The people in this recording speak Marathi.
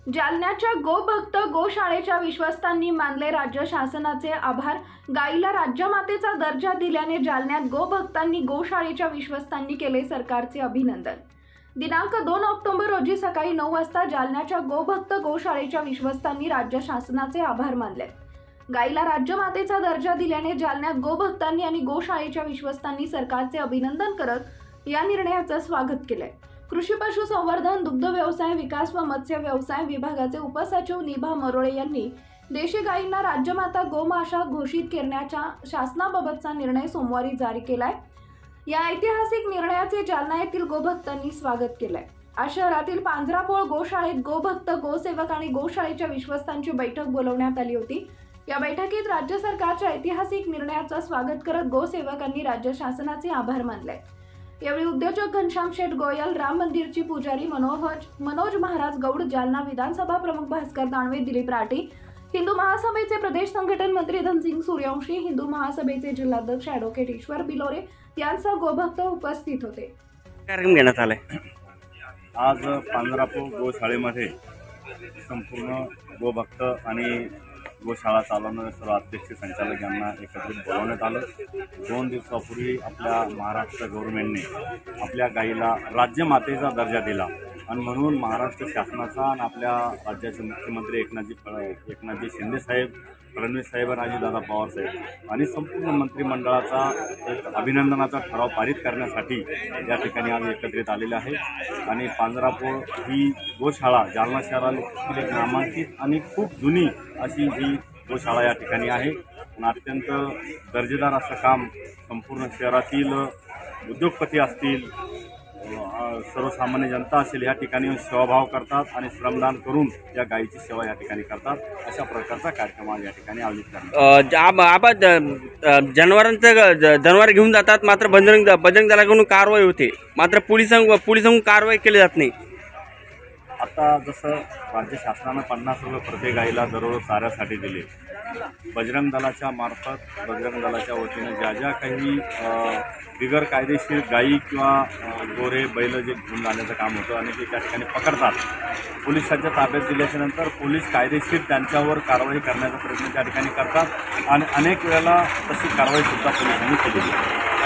जालन्याच्या गोभक्त गोशाळेच्या विश्वस्तांनी मानले राज्य शासनाचे आभार। गाईला राज्यमातेचा दर्जा दिल्याने जालन्यात गोभक्तांनी गोशाळेच्या विश्वस्तांनी केले सरकारचे अभिनंदन। दिनांक 2 ऑक्टोबर रोजी सकाळी 9 वाजता जालन्याच्या गोभक्त गोशाळेच्या विश्वस्तांनी राज्य शासनाचे आभार मानले। गाईला राज्यमातेचा दर्जा दिल्याने जालन्यात गोभक्तांनी आणि गोशाळेच्या विश्वस्तांनी सरकारचे अभिनंदन करत या निर्णयाचं स्वागत केले। कृषी पशुसंवर्धन, दुग्ध व्यवसाय विकास व मत्स्य व्यवसाय विभागाचे उपसचिव निभा मरोळे यांनी देशी गायींना राज्यमाता गोमाता घोषित करण्याच्या शासनाबाबतचा निर्णय सोमवारी जारी केलाय। या ऐतिहासिक निर्णयाचे जालना येथील गोभक्तांनी स्वागत केलंय। आज शहरातील पांजरापोळ गोशाळेत गोभक्त, गोसेवक आणि गोशाळेच्या विश्वस्तांची बैठक बोलवण्यात आली होती। या बैठकीत राज्य सरकारच्या ऐतिहासिक निर्णयाचं स्वागत करत गोसेवकांनी राज्य शासनाचे आभार मानले। यावेळी उद्योजक घनश्याम शेठ गोयल, राम मंदिरची पुजारी मनोज महाराज गौड, जालना विधानसभा प्रमुख भास्कर दानवे, दिलीप राठी, हिंदू महासभेचे प्रदेश संघटन मंत्री धनसिंग सूर्यवंशी, हिंदू महासभेचे जिल्हाध्यक्ष ॲडव्होकेट ईश्वर बिलोरे यांसह गोभक्त उपस्थित होते। कार्यक्रम घेण्यात आलाय। आज पांजरापूर गोशाळेमध्ये संपूर्ण गोभक्त आणि गोशाळा चालवणारे सर्व अध्यक्ष संचालक यांना एकत्रित बोलवण्यात आलं। 2 दिवसापूर्वी आपल्या महाराष्ट्र गव्हर्नमेंटने आपल्या गाईला राज्यमातेचा दर्जा दिला आणि म्हणून महाराष्ट्र शासनाचा आणि आपल्या राज्याचे मुख्यमंत्री एकनाथजी शिंदे साहेब, फडणवीस साहेब आणि अजितदादा पवार साहेब आणि संपूर्ण मंत्रिमंडळाचा एक अभिनंदनाचा ठराव पारित करण्यासाठी या ठिकाणी आज एकत्रित आलेले आहे। आणि पांजरापोळ ही गोशाळा जालना शहरातील एक नामांकित आणि खूप जुनी अशी ही गोशाळा या ठिकाणी आहे आणि अत्यंत दर्जेदार असं काम संपूर्ण शहरातील उद्योगपती असतील, सर्वसामान्य जनता असेल या ठिकाणी सेवाभाव करतात आणि श्रमदान करून या गायीची सेवा या ठिकाणी करतात। अशा प्रकारचा कार्यक्रम आज या ठिकाणी आयोजित करण्यात जनावर घेऊन जातात, मात्र बजरंग दलाकडून कारवाई होते, मात्र पोलिसांकडून कारवाई केली जात नाही। आता जसं राज्य शासनानं 50 रुपये प्रत्येक गाईला दररोज चाऱ्यासाठी दिले, बजरंग दलाच्या मार्फत बजरंग दलाच्या वतीनं ज्या काही बिगर कायदेशीर गायी किंवा गोरे बैल जे घेऊन जाण्याचं काम होतं आणि ते त्या ठिकाणी पकडतात, पोलिसांच्या ताब्यात दिल्याच्या नंतर पोलीस कायदेशीर त्यांच्यावर कारवाई करण्याचा प्रयत्न त्या ठिकाणी करतात आणि अनेक वेळेला तशी कारवाईसुद्धा पोलिसांनी केली आहे।